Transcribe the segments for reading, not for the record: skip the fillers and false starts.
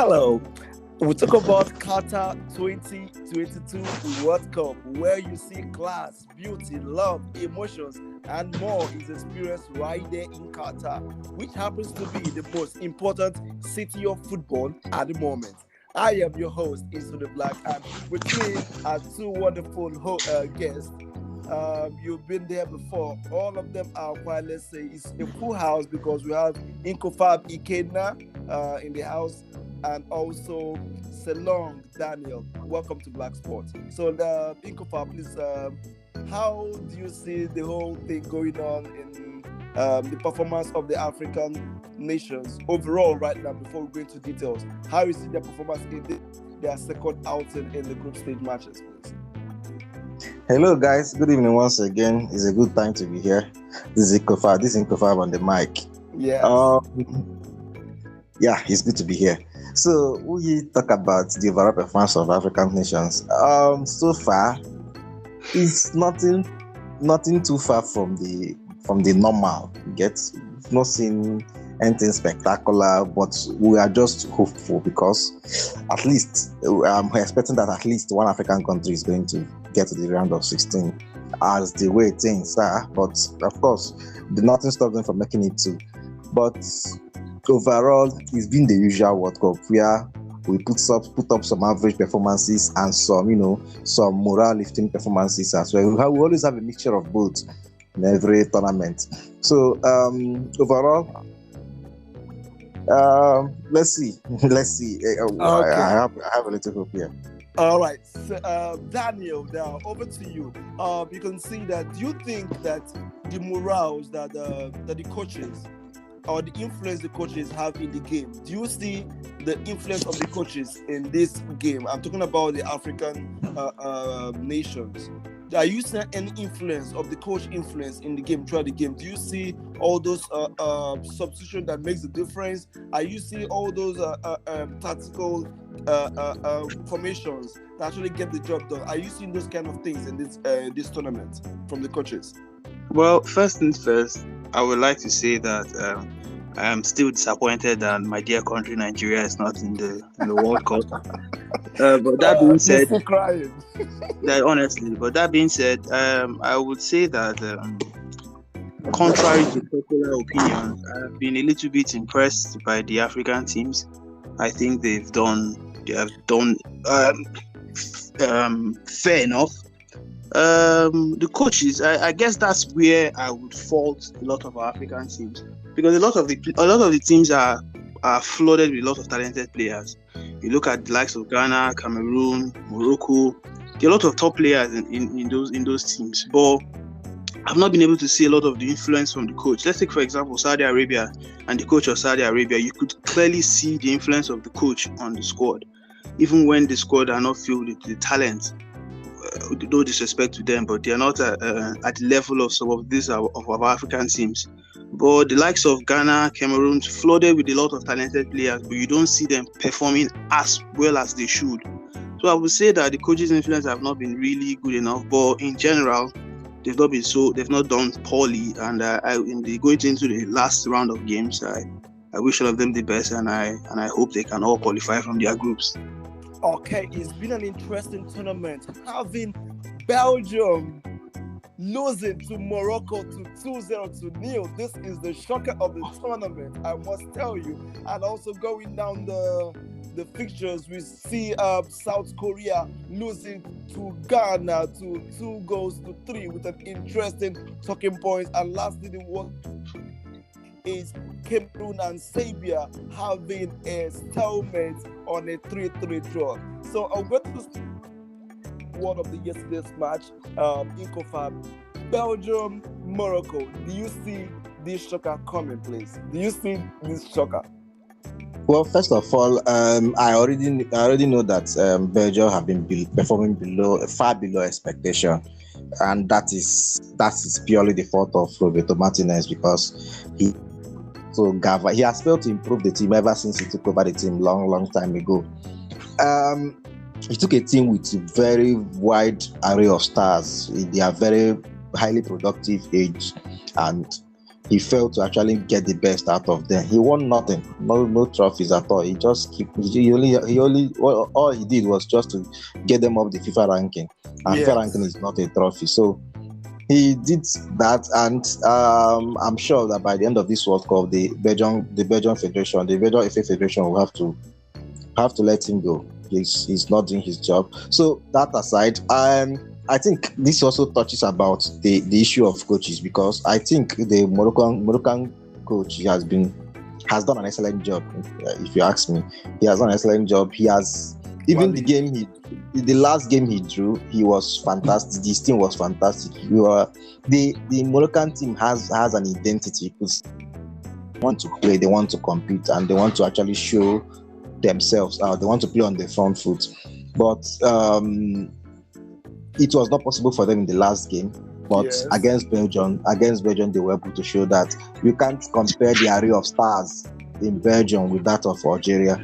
Hello. We talk about Qatar 2022 World Cup, where you see class, beauty, love, emotions, and more is experienced right there in Qatar, which happens to be the most important city of football at the moment. I am your host, Into the Black, and with me are two wonderful guests. You've been there before. All of them are quite, let's say, it's a full house because we have Inkofab Ikena in the house and also Selong Daniel. Welcome to Black Sports. So, Inkofab, please, how do you see the whole thing going on in the performance of the African nations overall right now before we go into details? How you see their performance in their second outing in the group stage matches, please? Hello, guys. Good evening once again. It's a good time to be here. This is Inkofab on the mic. Yes. Yeah, it's good to be here. So we talk about the overall performance of African nations. So far, it's nothing too far from the normal. Not seen anything spectacular, but we are just hopeful because at least we're expecting that at least one African country is going to get to the round of 16 as the way things are. But of course, nothing stops them from making it too. But overall, it's been the usual World Cup where we put up some average performances and some morale lifting performances as well. We always have a mixture of both in every tournament. So overall, let's see. Okay. I have a little hope here. All right, so, Daniel, now over to you. You can see that. Do you think that the morals that the coaches or the influence the coaches have in the game? Do you see the influence of the coaches in this game? I'm talking about the African nations. Are you seeing any influence of the coach influence in the game throughout the game? Do you see all those substitution that makes the difference? Are you seeing all those tactical formations that actually get the job done? Are you seeing those kind of things in this tournament from the coaches? Well, first things first, I would like to say that I am still disappointed that my dear country Nigeria is not in the World Cup. But that being said, you're still crying. But that being said, I would say that contrary to popular opinion, I've been a little bit impressed by the African teams. I think they have done fair enough. The coaches, I guess that's where I would fault a lot of our African teams, because a lot of the teams are flooded with a lot of talented players. You look at the likes of Ghana, Cameroon, Morocco. There are a lot of top players in those teams, but I've not been able to see a lot of the influence from the coach. Let's take, for example, Saudi Arabia and the coach of Saudi Arabia. You could clearly see the influence of the coach on the squad, even when the squad are not filled with the talent. No disrespect to them, but they are not at the level of some of these of our African teams. But the likes of Ghana, Cameroon, flooded with a lot of talented players, but you don't see them performing as well as they should. So I would say that the coaches' influence have not been really good enough. But in general, they've not done poorly. And going into the last round of games, I wish all of them the best, and I hope they can all qualify from their groups. Okay, it's been an interesting tournament. Having Belgium losing to Morocco to 2-0. This is the shocker of the tournament, I must tell you. And also going down the fixtures, we see South Korea losing to Ghana to 2-3 with an interesting talking points. And lastly, the one is Cameroon and Serbia having a stalemate on a 3-3 draw. So I'm going to one of the yesterday's match, Inkofab, Belgium, Morocco. Do you see this shocker coming, please? Do you see this shocker? Well, first of all, I already know that Belgium have been performing far below expectation, and that is purely the fault of Roberto Martinez, because he has failed to improve the team ever since he took over the team long time ago. He took a team with a very wide array of stars. They are very highly productive age, and he failed to actually get the best out of them. He won nothing, no trophies at all. He just all he did was just to get them up the FIFA ranking, and FIFA ranking is not a trophy. So he did that, and I'm sure that by the end of this World Cup, the Belgian Federation, the Belgian FA Federation will have to let him go. He's not doing his job. So that aside, I think this also touches about the issue of coaches, because I think the Moroccan coach has done an excellent job. If you ask me, he has done an excellent job. He has even the last game he drew, he was fantastic. This team was fantastic. The Moroccan team has an identity because they want to play, they want to compete, and they want to actually show themselves out. They want to play on the front foot, but it was not possible for them in the last game. But against Belgium, they were able to show that you can't compare the array of stars in Belgium with that of Algeria.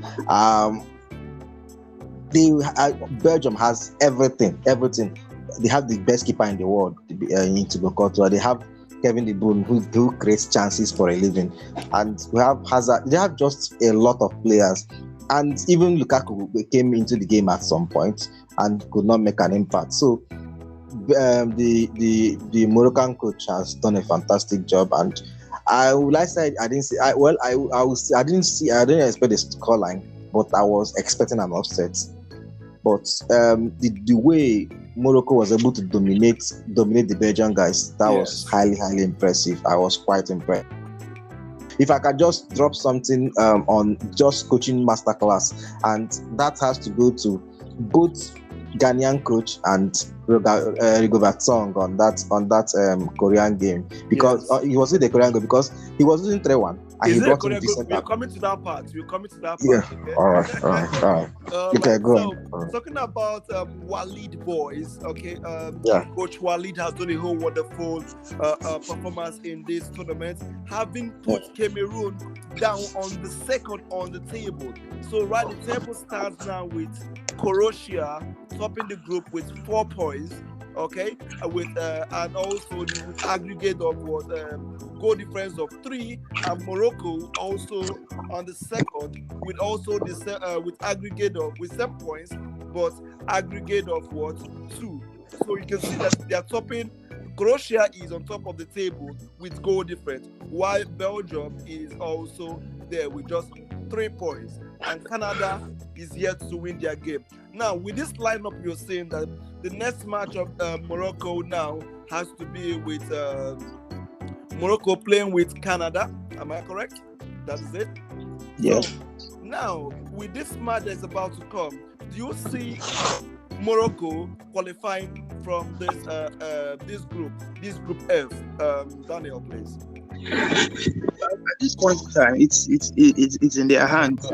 Belgium has everything. They have the best keeper in the world, in Thibaut Courtois. They have Kevin De Bruyne, who creates chances for a living, and we have Hazard. They have just a lot of players, and even Lukaku came into the game at some point and could not make an impact. So the Moroccan coach has done a fantastic job, and I didn't expect the scoreline, but I was expecting an upset. But the way Morocco was able to dominate the Belgian guys, that was highly impressive. I was quite impressed. If I could just drop something on just coaching masterclass, and that has to go to both Ghanaian coach and Rigobert Song on that Korean game, because he was in the Korean game because he was losing 3-1. And he brought him decent. We're coming to that part. Yeah. Okay? All right. Okay, go on. Talking about Walid boys, okay. Coach Walid has done a whole wonderful performance in this tournament, having put Cameroon down on the second on the table. So right, the table stands now with Croatia topping the group with 4 points. Okay, with and also the aggregate of goal difference of 3, and Morocco also on the second with also with aggregate of 7 points, but aggregate of 2. So you can see that they are topping. Croatia is on top of the table with goal difference, while Belgium is also there with just 3 points, and Canada is yet to win their game. Now, with this lineup, you're saying that the next match of Morocco now has to be with Morocco playing with Canada. Am I correct? That is it? Yes. So, now, with this match that's about to come, do you see Morocco qualifying from this group F? Daniel, please. At this point in time, it's in their hands.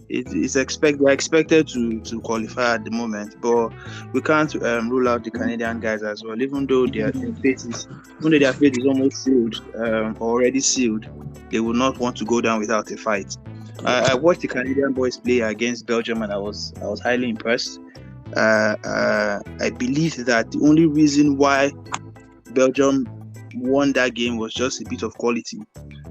They're expected to qualify at the moment, but we can't rule out the Canadian guys as well. Even though their fate is almost sealed, already sealed, they will not want to go down without a fight. I watched the Canadian boys play against Belgium, and I was highly impressed. I believe that the only reason why Belgium won that game was just a bit of quality,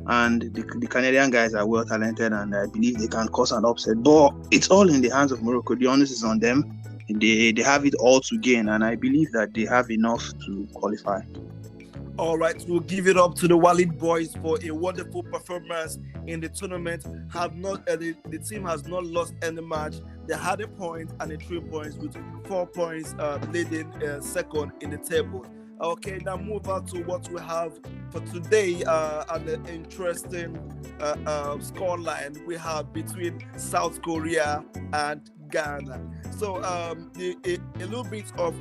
and the Canadian guys are well talented, and I believe they can cause an upset, but it's all in the hands of Morocco. The onus is on them. They have it all to gain, and I believe that they have enough to qualify. All right, we'll give it up to the Walid boys for a wonderful performance in the tournament. The team has not lost any match. They had a point and 3 points, with 4 points leading second in the table. Okay, now move on to what we have for today, and the interesting scoreline we have between South Korea and Ghana. So a little bit of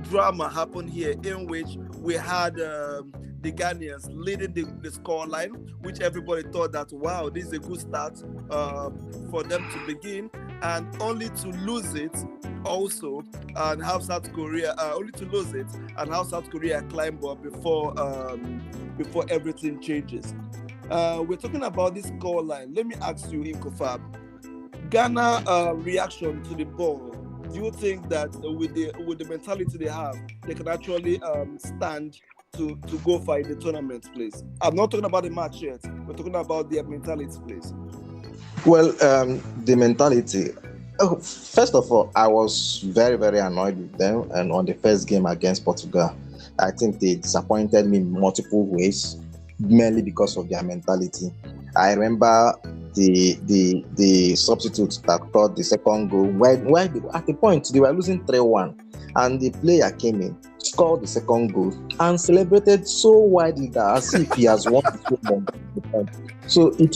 drama happened here, in which we had the Ghanaians leading the scoreline, which everybody thought that, wow, this is a good start for them to begin, and only to lose it also, and have South Korea climb up before everything changes. We're talking about this scoreline. Let me ask you, Inkofab, Ghana reaction to the ball. Do you think that with the mentality they have, they can actually stand to go for in the tournament, please? I'm not talking about the match yet. We're talking about their mentality, please. Well, the mentality. Oh, first of all, I was very, very annoyed with them. And on the first game against Portugal, I think they disappointed me in multiple ways, mainly because of their mentality. I remember the substitute that got the second goal. At the point they were losing 3-1, and the player came in, scored the second goal, and celebrated so widely that as if he has won the game. So it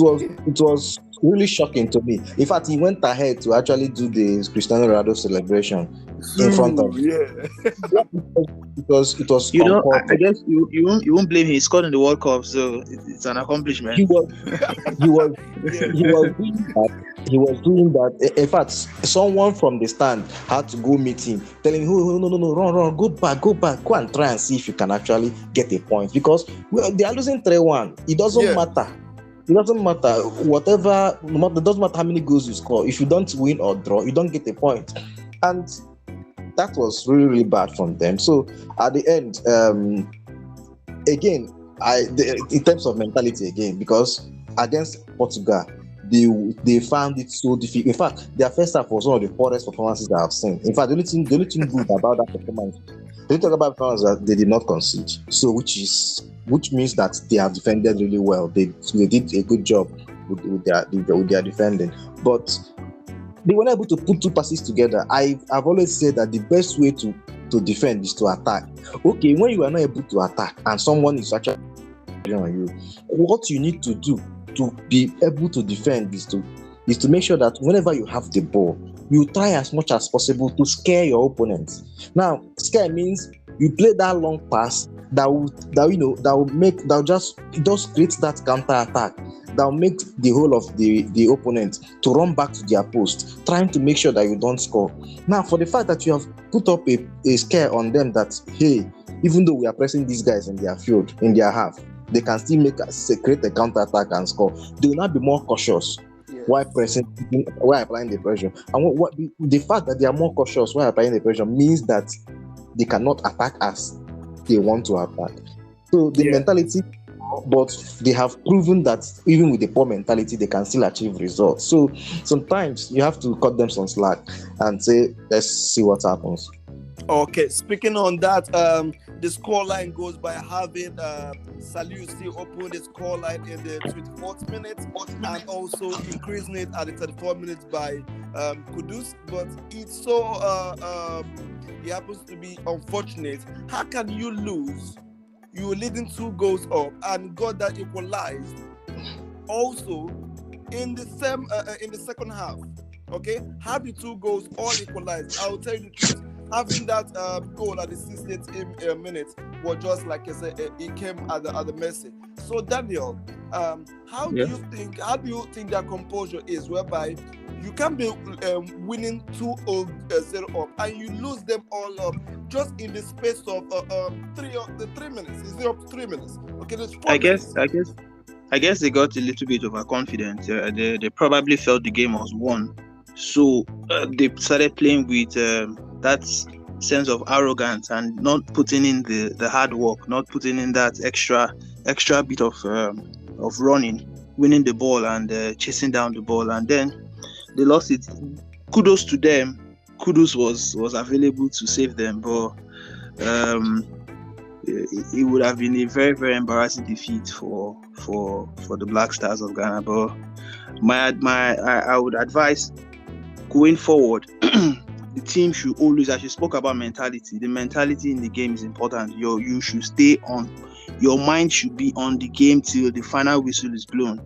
was really shocking to me. In fact, he went ahead to actually do the Cristiano Ronaldo celebration in front of. It was You know, I uncalled. guess you won't blame him. He scored in the World Cup, so it's an accomplishment. He was he was Yeah. he was doing that. He was doing that. In fact, someone from the stand had to go meet him, telling him, "Oh, no, run, go back, go and try and see if you can actually get a point, because they are losing 3-1. It doesn't Yeah. matter. It doesn't matter whatever. It doesn't matter how many goals you score. If you don't win or draw, you don't get a point." And that was really, really bad from them. So at the end, again, in terms of mentality again, because against Portugal, they found it so difficult. In fact, their first half was one of the poorest performances I have seen. In fact, the only thing good about that performance, they talk about performance that they did not concede. So which means that they have defended really well. They did a good job with their defending, but they were not able to put two passes together. I've always said that the best way to defend is to attack. Okay, when you are not able to attack and someone is actually on you, what you need to do to be able to defend is to make sure that whenever you have the ball, you try as much as possible to scare your opponent. Now, scare means you play that long pass that will just create that counter attack that will make the whole of the opponent to run back to their post, trying to make sure that you don't score. Now, for the fact that you have put up a scare on them that, hey, even though we are pressing these guys in their field, in their half, they can still create a counter attack and score. They will now be more cautious while applying the pressure. And the fact that they are more cautious while applying the pressure means that they cannot attack as they want to attack. So the mentality, but they have proven that even with the poor mentality, they can still achieve results. So sometimes you have to cut them some slack and say, let's see what happens. Okay, speaking on that, the scoreline goes by having Saliu still open the scoreline in the 24th minute and also increasing it at the 34th minute by Kudus. But it's so it happens to be unfortunate. How can you lose? You were leading 2 goals up and got that equalized. Also, in the second half, okay, have the 2 goals all equalized. I will tell you the truth. Having that goal at the 68th minute was just like I said, it came at the mercy. So Daniel, how do you think that composure is, whereby you can be winning 2-0 up and you lose them all up just in the space of 3 minutes? Is it up to 3 minutes? Okay, there's 4 minutes. I guess they got a little bit overconfident. They probably felt the game was won, so they started playing with that sense of arrogance and not putting in the hard work, not putting in that extra bit of running, winning the ball and chasing down the ball, and then they lost it. Kudos to them. Kudos was available to save them, but it would have been a very, very embarrassing defeat for the Black Stars of Ghana. But I would advise going forward. The team should always, as you spoke about mentality, the mentality in the game is important. You should stay on. Your mind should be on the game till the final whistle is blown,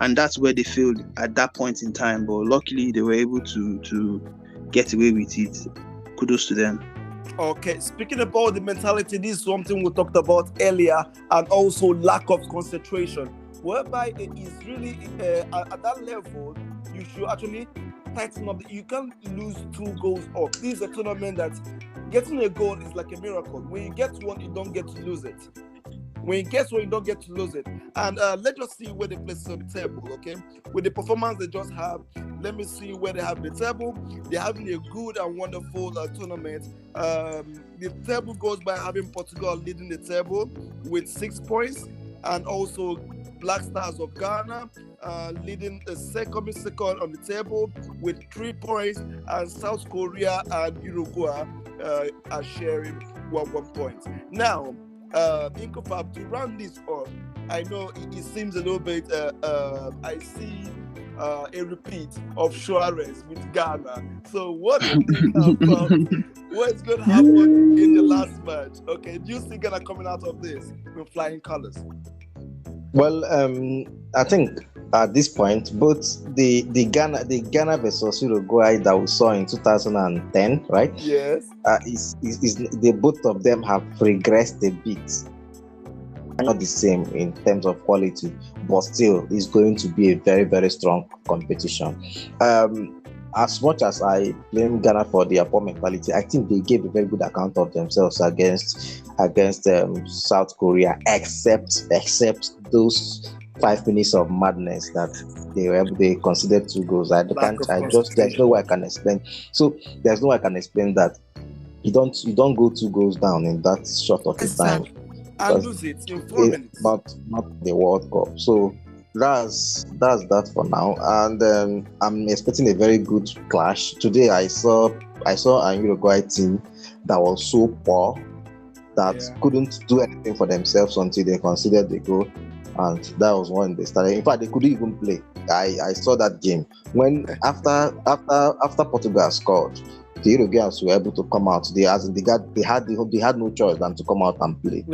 and that's where they failed at that point in time. But luckily, they were able to get away with it. Kudos to them. Okay, speaking about the mentality, this is something we talked about earlier, and also lack of concentration, whereby it is really at that level, you should actually tighten up. You can't lose 2 goals up. This is a tournament that getting a goal is like a miracle. When you get one, you don't get to lose it. When you guess what, you don't get to lose it. And let's just see where they place on the table, okay? With the performance they just have, let me see where they have the table. They're having a good and wonderful tournament. The table goes by having Portugal leading the table with 6 points, and also Black Stars of Ghana leading coming second on the table with 3 points, and South Korea and Uruguay are sharing 1 point. Now, Inkofab, to round this off, I know it seems a little bit, I see a repeat of Suarez with Ghana. So what do you think about what's going to happen in the last match? Okay, do you see Ghana coming out of this with flying colors? Well, I think at this point, both the Ghana versus Uruguay that we saw in 2010, right? Yes. The both of them have regressed a bit. Not the same in terms of quality, but still, it's going to be a very, very strong competition. As much as I blame Ghana for their poor mentality, I think they gave a very good account of themselves against South Korea, except those 5 minutes of madness that they considered 2 goals. There's no way I can explain. So there's no way I can explain that you don't go 2 goals down in that short of a time. And lose it in 4 minutes. Not the World Cup. So that's that for now. And I'm expecting a very good clash. Today I saw an Uruguay team that was so poor that couldn't do anything for themselves until they conceded the goal. And that was when they started. In fact, they couldn't even play. I saw that game when after Portugal scored, the Uruguayans were able to come out. They had no choice than to come out and play.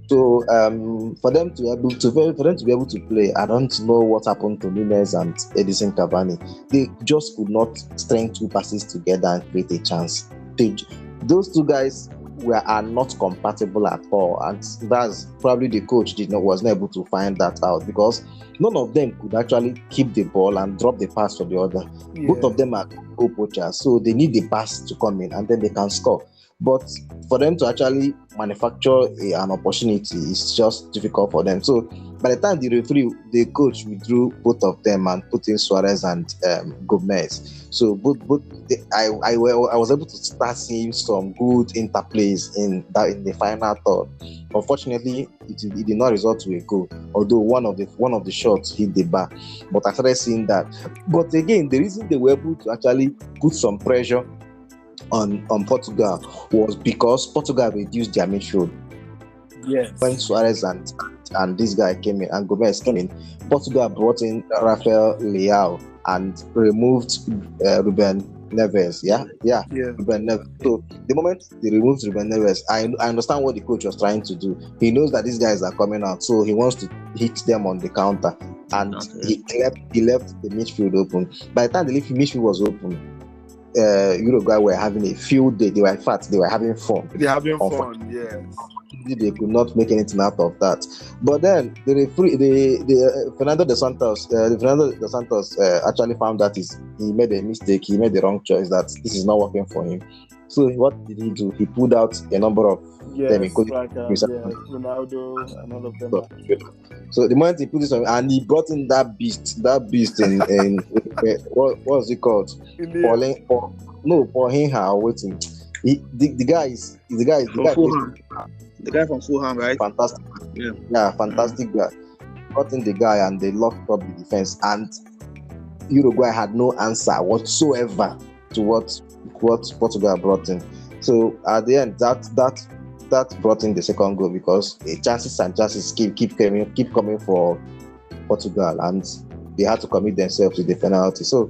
So for them to be able to play, I don't know what happened to Nunes and Edison Cavani. They just could not string 2 passes together and create a chance. Those 2 guys are not compatible at all, and that's probably the coach was not able to find that out, because none of them could actually keep the ball and drop the pass for the other. Both of them are goal poachers, so they need the pass to come in and then they can score. But for them to actually manufacture an opportunity is just difficult for them. So by the time the coach withdrew both of them and put in Suarez and Gomez. So I was able to start seeing some good interplays in the final third. Unfortunately, it did not result to a goal, although one of the shots hit the bar. But I started seeing that. But again, the reason they were able to actually put some pressure on Portugal was because Portugal reduced their midfield. Yes. When Suarez and this guy came in and Gomez came in, Portugal brought in Rafael Leao and removed Ruben Neves. Ruben Neves. So the moment they removed Ruben Neves, I understand what the coach was trying to do. He knows that these guys are coming out, so he wants to hit them on the counter, and he left the midfield open. By the time the midfield was open, Uruguay were having a field day. They were having fun. They're having fun, yes. They could not make anything out of that. But then the referee, Fernando dos Santos actually found that he made a mistake. He made the wrong choice. That this is not working for him. So what did he do? He pulled out a number of them, including Ronaldo and all of them. So the moment he put this on, and he brought in that beast in what was it called? Paulinho waiting. The guy from Fulham, right? Fantastic. Yeah, fantastic guy. Brought in the guy and they locked up the defense, and Uruguay had no answer whatsoever to what Portugal brought in. So at the end, that brought in the second goal, because chances keep coming for Portugal, and they had to commit themselves to the penalty. So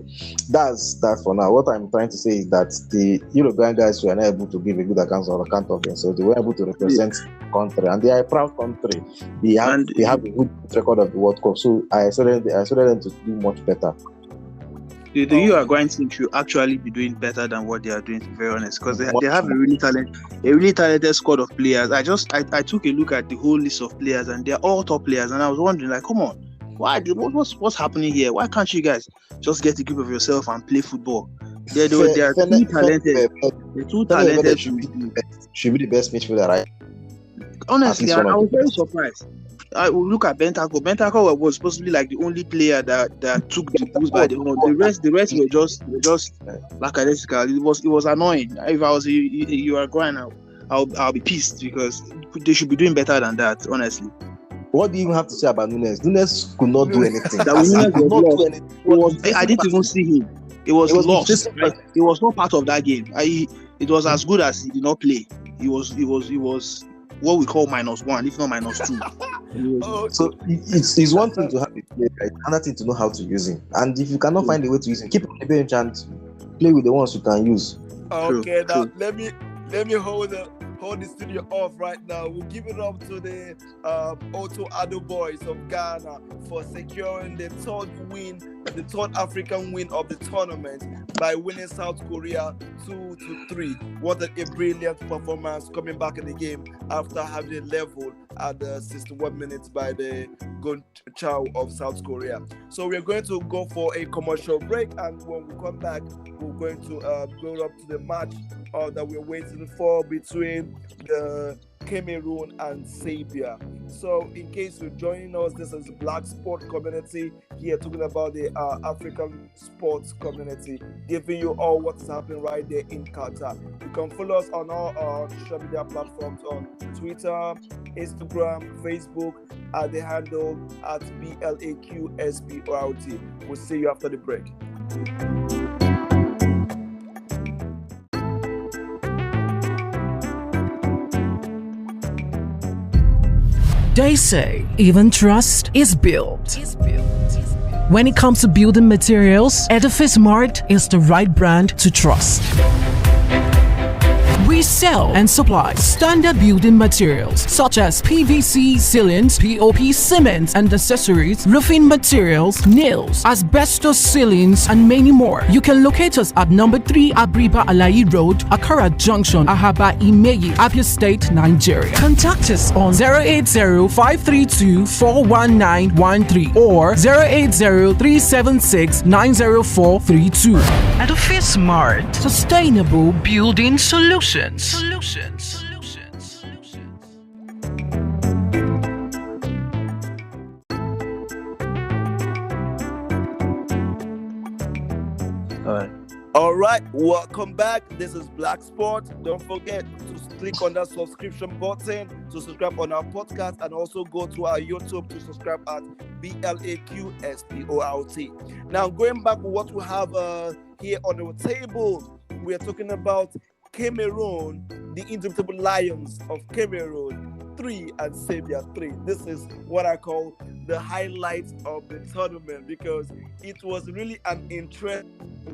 that's that for now. What I'm trying to say is that the Uruguayan guys were not able to give a good account of themselves. They were able to represent the country, and they are a proud country. They have a good record of the World Cup. So I expected them to do much better. The Uruguayan team should actually be doing better than what they are doing, to be very honest, because they have a really talented squad of players. I took a look at the whole list of players, and they're all top players, and I was wondering, like, come on, what's happening here? Why can't you guys just get a grip of yourself and play football? They are too talented. They're too talented. Should be the best midfielder, right? honestly, one I of was the very best. surprised. I will look at Bentancur. Bentancur was supposed to be like the only player that took the Bulls by the horn. The rest were just lackadaisical. It was annoying. If I was you are going, I'll be pissed because they should be doing better than that. Honestly, What do you even have to say about Nunes? Nunes could not do anything. that As in, he Nunes could was not do lost. anything. I didn't even see him. It was He was lost. replacing Right? It was not part of that game. It was as good as he did not play. He was what we call -1, if not -2. Oh, So it's one thing to have a player, right? Another thing to know how to use him. And if you cannot find a way to use him, keep him on the bench and play with the ones you can use. okay, now true. let me hold the studio off right now. We'll give it up to the Otto Addo boys of Ghana for securing the third African win of the tournament by winning South Korea 2-3. What a brilliant performance coming back in the game after having a level at the 61 minutes by the Gun Chow of South Korea. So we're going to go for a commercial break, and when we come back, we're going to go up to the match that we're waiting for between the Cameroon and Serbia. So in case you're joining us, this is Black Sport Community here talking about the African sports community, giving you all what's happening right there in Qatar. You can follow us on all social media platforms on Twitter, Instagram, Facebook at the handle at BLAQSPORT. We'll see you after the break. They say even trust is built. When it comes to building materials, Edifice Mart is the right brand to trust. We sell and supply standard building materials such as PVC ceilings, POP cement and accessories, roofing materials, nails, asbestos ceilings, and many more. You can locate us at number 3 Abriba Alayi Road, Akara Junction, Ahaba Imeyi, Abia State, Nigeria. Contact us on 080-532-41913 or 080-376-90432. Edifice Mart, sustainable building solutions. All right, welcome back. This is Black Sport. Don't forget to click on that subscription button to subscribe on our podcast, and also go to our YouTube to subscribe at BLAQSPORT. Now, going back to what we have here on the table, we are talking about Cameroon, the indomitable Lions of Cameroon 3 and Serbia 3. This is what I call the highlights of the tournament, because it was really an interest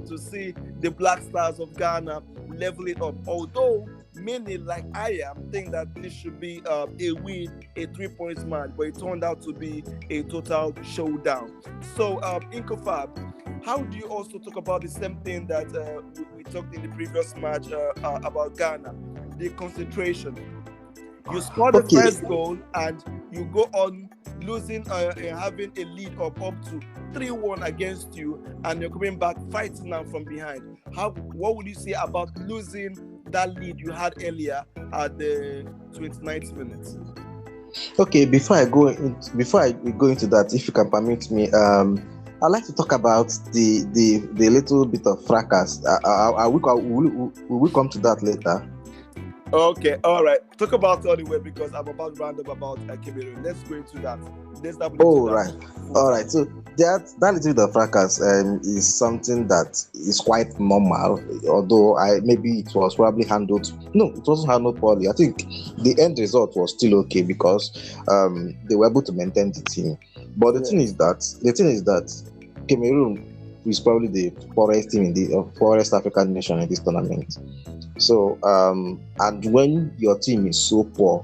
to see the Black Stars of Ghana level it up. Although many, like I am, think that this should be a win, a 3-point match, but it turned out to be a total showdown. So, Inkofab, how do you also talk about the same thing that we talked in the previous match about Ghana, the concentration? You score the first goal and you go on losing, having a lead of up to 3-1 against you, and you're coming back fighting now from behind. What would you say about losing that lead you had earlier at the 29th minute? Okay, before I go into that, if you can permit me, I'd like to talk about the little bit of fracas. Will we come to that later? Okay, all right. Talk about it anyway, because I'm about to round up about Cameroon. Let's go into that. All right. So that little bit of fracas is something that is quite normal. Although maybe it was probably handled. No, it wasn't handled poorly. I think the end result was still okay because they were able to maintain the team. But the thing is that Cameroon is probably the poorest team in the poorest African nation in this tournament. So, and when your team is so poor,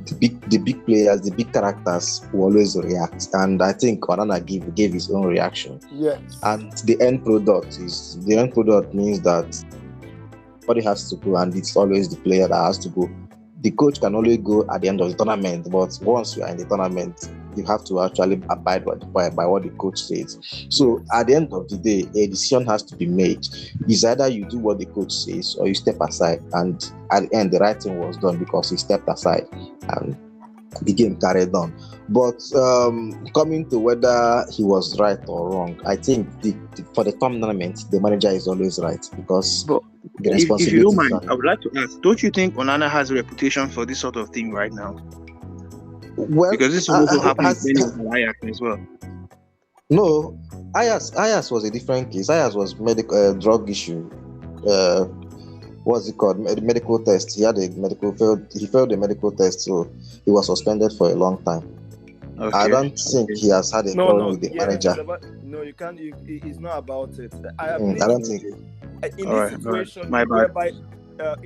the big players, the big characters will always react. And I think Onana gave his own reaction. Yes. And the end product means that somebody has to go, and it's always the player that has to go. The coach can only go at the end of the tournament, but once you are in the tournament, you have to actually abide by what the coach says. So at the end of the day, a decision has to be made. It's either you do what the coach says or you step aside. And at the end, the right thing was done because he stepped aside and the game carried on. But coming to whether he was right or wrong, I think for the tournament, the manager is always right because But the if responsibility you don't is mind, on I would like to ask, don't you think Onana has a reputation for this sort of thing right now? well, Because this also happens many of Ajax as well. no, Ayas was a different case. Ayas was medical drug issue. What's it called? Medical test. He had a medical failed. He failed the medical test, so he was suspended for a long time. Okay. I don't think he has had a problem with the manager. No, you can't. It's not about it. I I believe don't think. in All this right, situation my bad. whereby the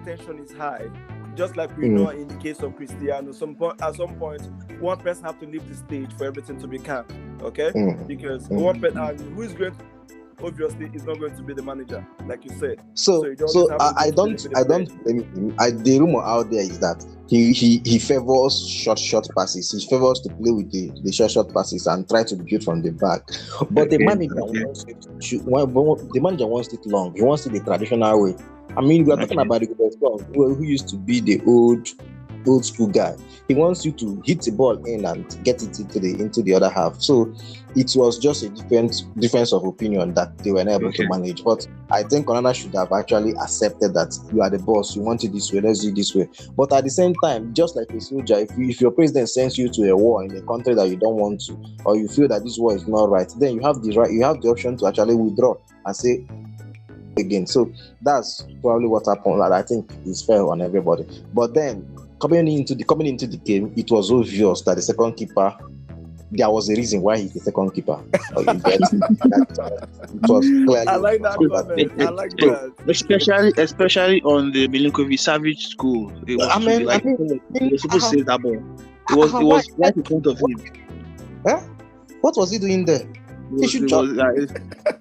tension is high, just like we know in the case of Cristiano, at some point one person have to leave the stage for everything to be calm, okay? Because one person, and who is going to, obviously is not going to be the manager, like you said. So you always have to I be don't the blame him. The rumor out there is that he favors short passes. He favors to play with the short passes and try to build from the back. But the manager wants it. The manager wants it long. He wants it the traditional way. I mean, we are talking about the who used to be the old school guy. He wants you to hit the ball in and get it into the other half. So it was just a difference of opinion that they were not able to manage. But I think Onana should have actually accepted that you are the boss, you want it this way, let's do it this way. But at the same time, just like a soldier, if your president sends you to a war in a country that you don't want to, or you feel that this war is not right, then you have the option to actually withdraw and say again. So that's probably what happened. That I think is fair on everybody. But then coming into the game, it was obvious that the second keeper, there was a reason why he's the second keeper. It was clearly. I like that comment. I like that. Especially on the Milinkovic Savage school. It was he was supposed to save that ball. It was right in front of him. Huh? What was he doing there? He should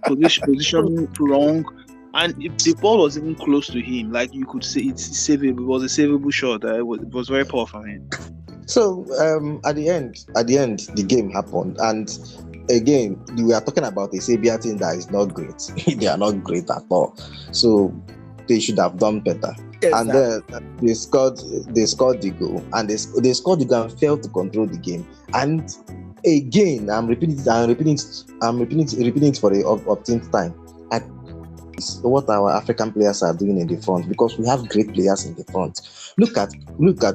position wrong. And if the ball was even close to him, like you could say it's savable. It was a savable shot. It was very poor from him. So at the end, the game happened, and again, we are talking about a Serbia team that is not great. They are not great at all. So they should have done better. Exactly. And then they scored the goal, and they scored the goal and failed to control the game. And again, I'm repeating it for the 18th time. What our African players are doing in the front, because we have great players in the front. Look at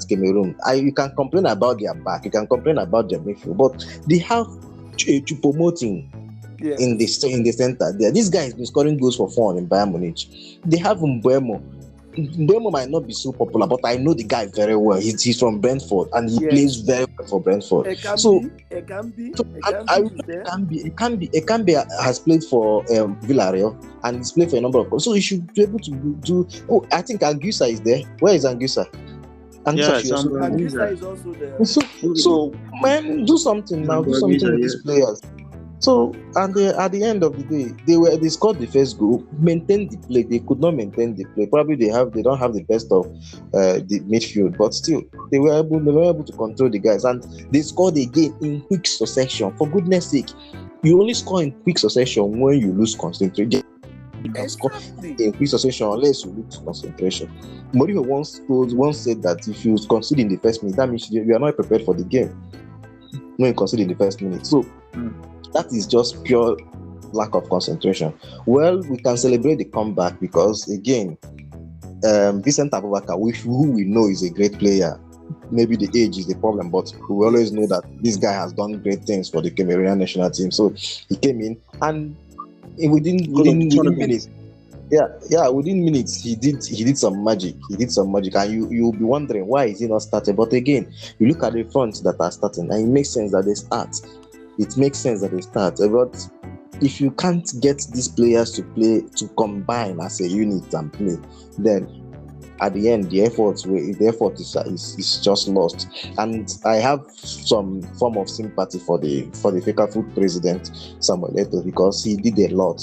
Cameroon. You can complain about their back, you can complain about their midfield, but they have Choupo-Moting in the center there. This guy has been scoring goals for fun in Bayern Munich. They have Mbeumo. Mbeumo might not be so popular, but I know the guy very well. He's from Brentford and he plays very well for Brentford. Ekambi has played for Villarreal and he's played for a number of clubs. So he should be able to do. Oh, I think Anguissa is there. Where is Anguissa? Anguissa is also there. So man, do something now. Do something with these players. So, and at the end of the day, they scored the first goal, maintained the play. They could not maintain the play. Probably they don't have the best of the midfield, but still they were able to control the guys, and they scored again in quick succession. For goodness sake, you only score in quick succession when you lose concentration. You can score in quick succession unless you lose concentration. Mourinho once said that if you concede in the first minute, that means you are not prepared for the game. When you concede in the first minute, so. That is just pure lack of concentration. Well, we can celebrate the comeback because, again, Vincent Aboubakar, who we know is a great player, maybe the age is the problem, but we always know that this guy has done great things for the Cameroonian national team. So he came in and within minutes, within minutes he did some magic. And you'll be wondering why is he not started? But again, you look at the fronts that are starting, and it makes sense that they start. But if you can't get these players to combine as a unit and play, then at the end the effort is just lost. And I have some form of sympathy for the FECAFOOT president Samuel Eto'o, because he did a lot.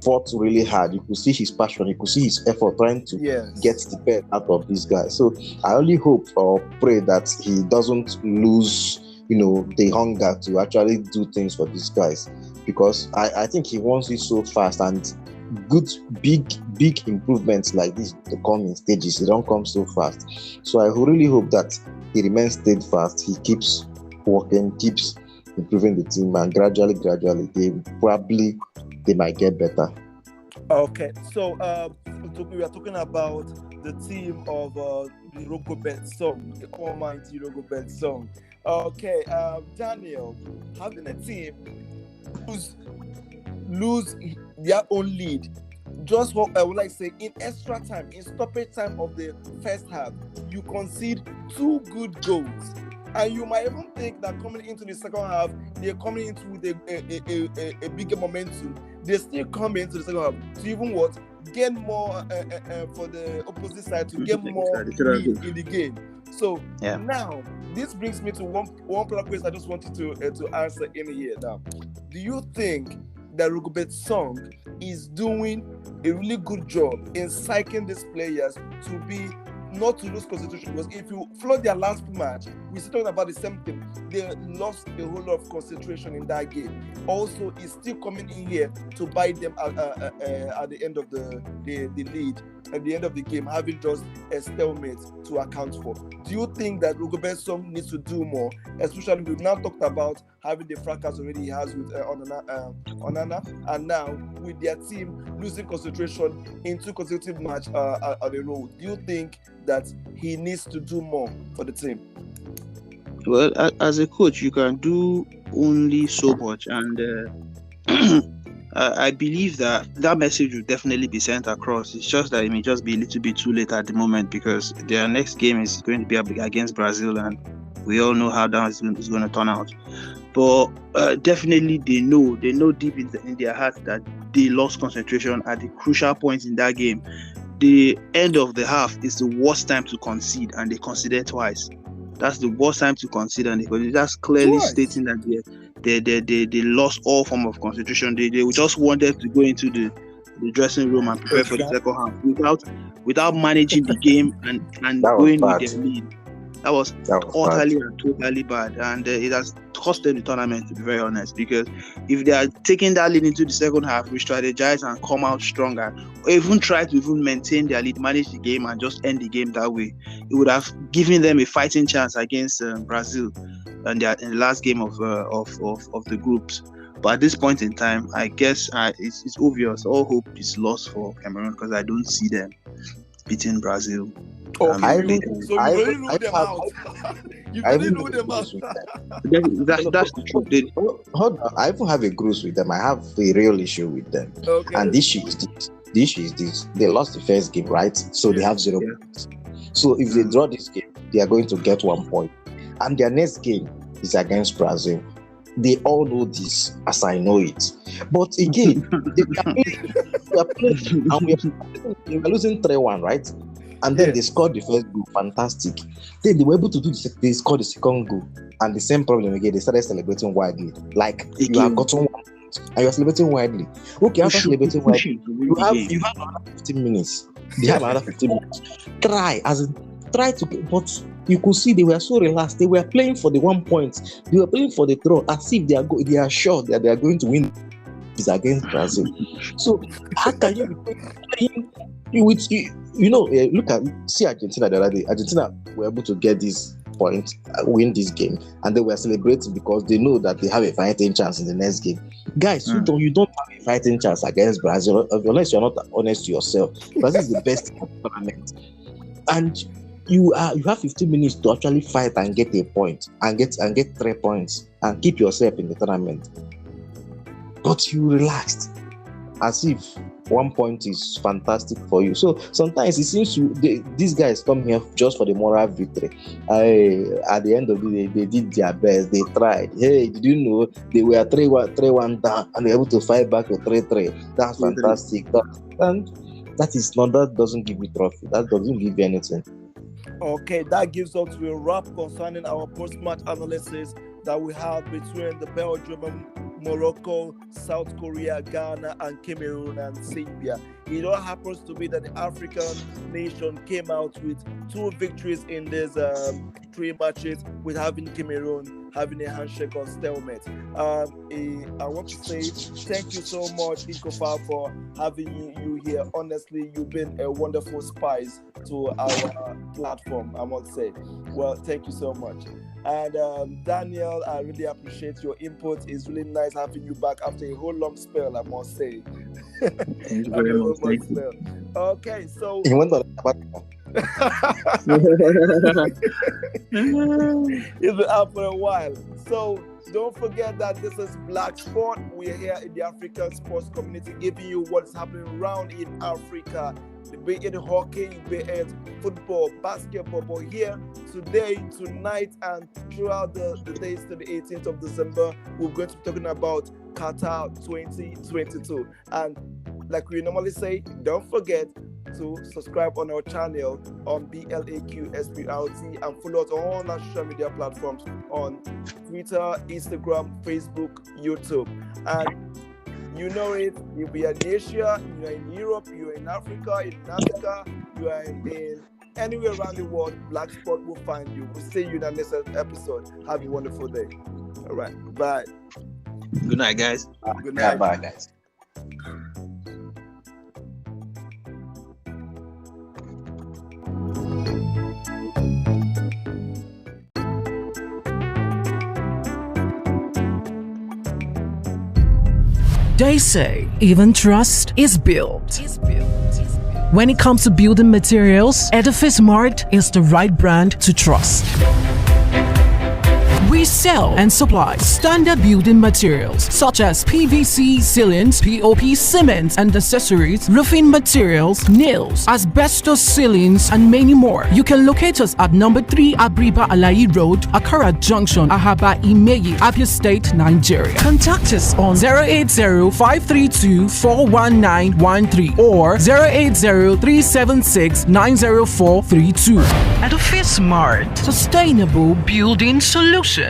fought really hard. You could see his passion, you could see his effort trying to Yes. get the best out of this guy. So I only hope or pray that he doesn't lose, the hunger to actually do things for these guys, because I think he wants it so fast, and good big improvements like this to come in stages. They don't come so fast. So I really hope that he remains steadfast. He keeps working, keeps improving the team, and gradually they might get better. Okay, so we are talking about the team of the Rogobert song, the almighty Rogobert song. Okay, Daniel, having a team lose their own lead, just what I would like to say, in extra time, in stoppage time of the first half, you concede 2 good goals. And you might even think that coming into the second half, they're coming into with a bigger momentum. They still come into the second half to even get more for the opposite side, to get more lead in the game. So now, this brings me to one particular question I just wanted to answer in here. Now, do you think that Rogobert Song is doing a really good job in psyching these players to be not to lose concentration? Because if you follow their last match, we're still talking about the same thing. They lost a whole lot of concentration in that game. Also, it's still coming in here to bite them at the end of the lead, at the end of the game, having just a stalemate to account for. Do you think that Rogobert Song needs to do more? Especially, we've now talked about having the fracas already he has with Onana, and now with their team losing concentration in 2 consecutive matches on the road. Do you think that he needs to do more for the team? Well, as a coach, you can do only so much, and I believe that message will definitely be sent across. It's just that it may just be a little bit too late at the moment, because their next game is going to be against Brazil, and we all know how that is going to turn out. But definitely they know deep in their heart that they lost concentration at the crucial point in that game. The end of the half is the worst time to concede, and they conceded twice. That's the worst time to concede, and that's clearly stating that they lost all form of concentration. They just wanted to go into the dressing room and prepare for the second half without managing the game and going with their lead. That was utterly and totally bad, and it has cost them the tournament, to be very honest, because if they are taking that lead into the second half, re-strategize and come out stronger, or even try to maintain their lead, manage the game and just end the game that way, it would have given them a fighting chance against Brazil in the last game of the groups. But at this point in time, I guess it's obvious. All hope is lost for Cameroon, because I don't see them beating Brazil. So you really rule them out. You really rule them out. That's the truth. Hold on. I even have a groove with them. I have a real issue with them. Okay. And this issue is this. They lost the first game, right? So they have 0 points. So if they draw this game, they are going to get 1 point. And their next game is against Brazil. They all know this, as I know it. But again, we are playing, and we are losing 3-1, right? And then they scored the first goal, fantastic. Then they were able to they scored the second goal, and the same problem again. They started celebrating widely, like you have gotten 1 point and you are celebrating widely. Okay, after celebrating widely, you have another 15 minutes. They have another 15 minutes. Try to, but you could see they were so relaxed. They were playing for the 1 point. They were playing for the draw, as if they are sure that they are going to win. Is against Brazil. So how can you be playing with look at Argentina the other day. Argentina were able to get this point, win this game, and they were celebrating because they know that they have a fighting chance in the next game. Guys, you don't have a fighting chance against Brazil unless you're not honest to yourself. Brazil is the best in the tournament, and you have 15 minutes to actually fight and get a point and get 3 points and keep yourself in the tournament. But you relaxed, as if 1 point is fantastic for you. So sometimes it seems these guys come here just for the moral victory. At the end of the day, they did their best. They tried. Hey, did you know they were 3-1 down and they were able to fight back to 3-3? That's fantastic. And that doesn't give you trophy. That doesn't give you anything. Okay, that gives us to a wrap concerning our post-match analysis that we have between the Belgium Morocco, South Korea, Ghana, and Cameroon and Zambia. It all happens to be that the African nation came out with 2 victories in these 3 matches, with having Cameroon having a handshake on stalemate. I want to say thank you so much, Ikofa, for having you here. Honestly, you've been a wonderful spice to our platform, I must say. Well, thank you so much. And Daniel, I really appreciate your input. It's really nice having you back after a whole long spell, I must say. Thank you very much. Thank you. Okay, so He went on it's been out for a while. So don't forget that this is Black Sport. We're here in the African sports community, giving you what's happening around in Africa, be it hockey, be it football, basketball. But here today, tonight, and throughout the days to the 18th of December, we're going to be talking about Qatar 2022. And like we normally say, don't forget to subscribe on our channel on BLAQSPRT and follow us on all our social media platforms on Twitter, Instagram, Facebook, YouTube. And you know it, if we are in Asia, you are in Europe, you are in Africa, in Africa, you are in anywhere around the world, Black Sport will find you. We'll see you in the next episode. Have a wonderful day. All right, bye. Good night, guys. Good night. Bye, guys. They say even trust is built. When it comes to building materials, Edifice Mart is the right brand to trust. We sell and supply standard building materials such as PVC, ceilings, POP, cement and accessories, roofing materials, nails, asbestos ceilings, and many more. You can locate us at number 3 Abriba Alayi Road, Akara Junction, Ahaba Imeyi, Abia State, Nigeria. Contact us on 080-532-41913 or 080-376-90432. Edifice Mart, sustainable building solutions.